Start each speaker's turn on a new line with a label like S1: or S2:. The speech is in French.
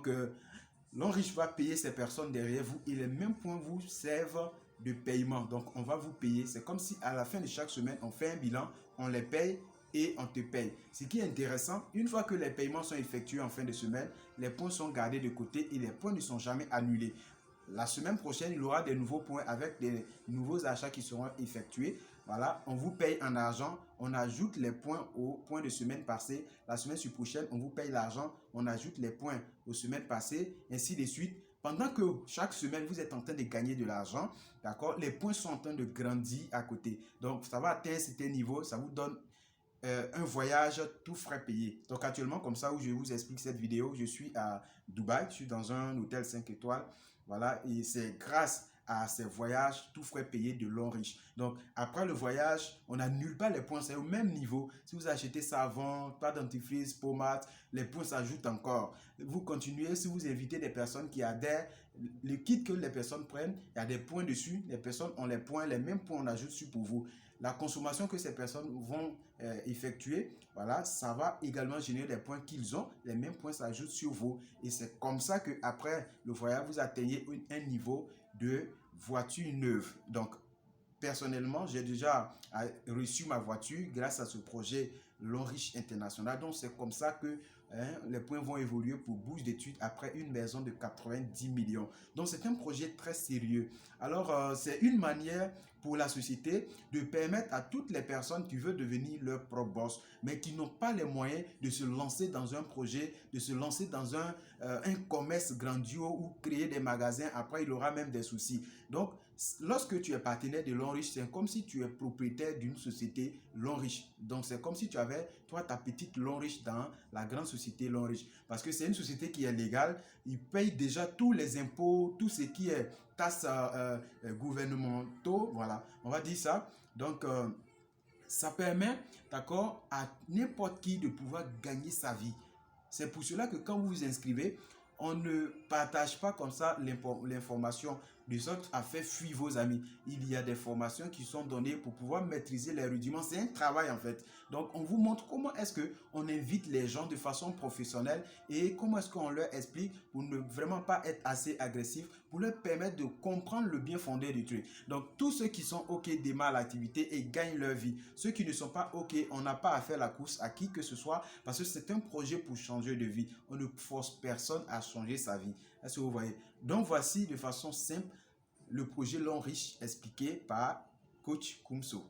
S1: Donc, l'Enriche va payer ces personnes derrière vous et les mêmes points vous servent de paiement. Donc, on va vous payer. C'est comme si à la fin de chaque semaine, on fait un bilan, on les paye et on te paye. Ce qui est intéressant, une fois que les paiements sont effectués en fin de semaine, les points sont gardés de côté et les points ne sont jamais annulés. La semaine prochaine, il y aura des nouveaux points avec des nouveaux achats qui seront effectués. Voilà, on vous paye en argent, on ajoute les points aux points de semaine passée. La semaine prochaine, on vous paye l'argent, on ajoute les points aux semaines passées, ainsi de suite. Pendant que chaque semaine, vous êtes en train de gagner de l'argent, d'accord, les points sont en train de grandir à côté. Donc, ça va atteindre un certain niveau, ça vous donne un voyage tout frais payé. Donc actuellement, comme ça, où je vous explique cette vidéo, je suis à Dubaï, je suis dans un hôtel 5 étoiles. Voilà, et c'est grâce à ces voyages tout frais payés de l'Enriche. Donc après le voyage, on n'annule pas les points, c'est au même niveau. Si vous achetez savon, pâte dentifrice, pommade, les points s'ajoutent encore. Vous continuez, si vous invitez des personnes qui adhèrent, le kit que les personnes prennent, il y a des points dessus, les personnes ont les points, les mêmes points on ajoute sur pour vous. La consommation que ces personnes vont effectuer, voilà, ça va également générer les points qu'ils ont, les mêmes points s'ajoutent sur vous. Et c'est comme ça qu'après le voyage, vous atteignez un niveau de voiture neuve. Donc, personnellement, j'ai déjà reçu ma voiture grâce à ce projet L'Enriche International. Donc, c'est comme ça que les points vont évoluer pour bourse d'études après une maison de 90 millions. Donc, c'est un projet très sérieux. Alors, c'est une manière pour la société de permettre à toutes les personnes qui veulent devenir leur propre boss, mais qui n'ont pas les moyens de se lancer dans un projet, de se lancer dans un commerce grandiose ou créer des magasins. Après, il aura même des soucis. Donc, lorsque tu es partenaire de l'Enriche, c'est comme si tu es propriétaire d'une société l'Enriche. Donc, c'est comme si tu avais, toi, ta petite l'Enriche dans la grande société l'Enriche. Parce que c'est une société qui est légale. Ils payent déjà tous les impôts, tout ce qui est taxes gouvernementaux. Voilà, on va dire ça. Donc, ça permet, d'accord, à n'importe qui de pouvoir gagner sa vie. C'est pour cela que quand vous vous inscrivez, on ne partage pas comme ça l'information de sorte à faire fuir vos amis. Il y a des formations qui sont données pour pouvoir maîtriser les rudiments. C'est un travail en fait. Donc, on vous montre comment est-ce qu'on invite les gens de façon professionnelle et comment est-ce qu'on leur explique pour ne vraiment pas être assez agressif, pour leur permettre de comprendre le bien fondé du truc. Donc, tous ceux qui sont OK démarrent l'activité et gagnent leur vie. Ceux qui ne sont pas OK, on n'a pas à faire la course à qui que ce soit parce que c'est un projet pour changer de vie. On ne force personne à changer sa vie. Est-ce que vous voyez? Donc, voici de façon simple le projet L'Enriche expliqué par Coach Kumso.